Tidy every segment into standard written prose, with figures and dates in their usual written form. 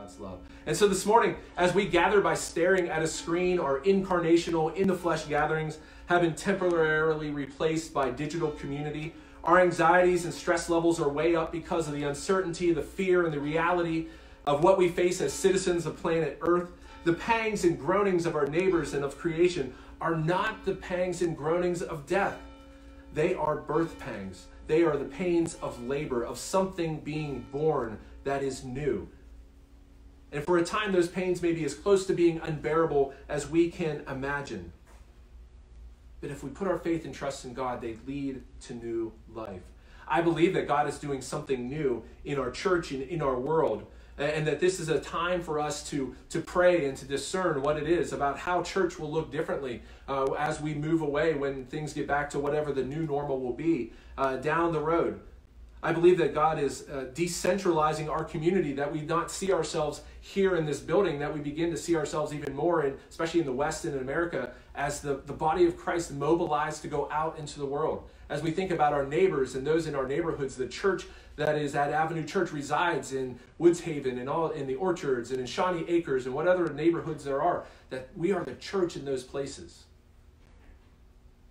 God's love. And so this morning, as we gather by staring at a screen, our incarnational, in the flesh gatherings have been temporarily replaced by digital community. Our anxieties and stress levels are way up because of the uncertainty, the fear, and the reality of what we face as citizens of planet Earth. The pangs and groanings of our neighbors and of creation are not the pangs and groanings of death. They are birth pangs. They are the pains of labor, of something being born that is new. And for a time, those pains may be as close to being unbearable as we can imagine. But if we put our faith and trust in God, they lead to new life. I believe that God is doing something new in our church and in our world, and that this is a time for us to pray and to discern what it is about how church will look differently as we move away when things get back to whatever the new normal will be down the road. I believe that God is decentralizing our community, that we not see ourselves here in this building, that we begin to see ourselves even more, especially in the West and in America, as the body of Christ mobilized to go out into the world. As we think about our neighbors and those in our neighborhoods, the church that is at Avenue Church resides in Woods Haven and all in the Orchards and in Shawnee Acres and what other neighborhoods there are, that we are the church in those places.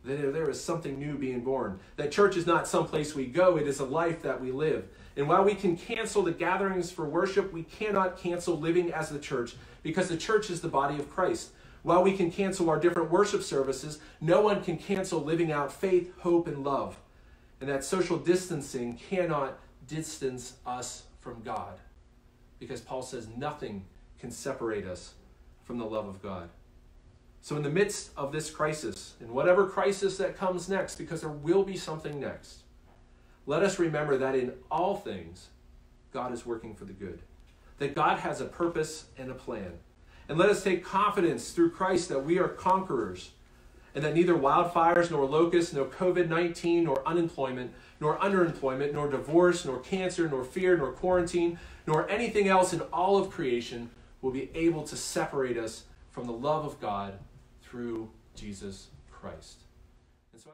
There is something new being born. That church is not some place we go, it is a life that we live. And while we can cancel the gatherings for worship, we cannot cancel living as the church, because the church is the body of Christ. While we can cancel our different worship services, no one can cancel living out faith, hope, and love. And that social distancing cannot distance us from God, because Paul says nothing can separate us from the love of God. So in the midst of this crisis, and whatever crisis that comes next, because there will be something next, let us remember that in all things, God is working for the good. That God has a purpose and a plan. And let us take confidence through Christ that we are conquerors, and that neither wildfires, nor locusts, nor COVID-19, nor unemployment, nor underemployment, nor divorce, nor cancer, nor fear, nor quarantine, nor anything else in all of creation will be able to separate us from the love of God through Jesus Christ. And so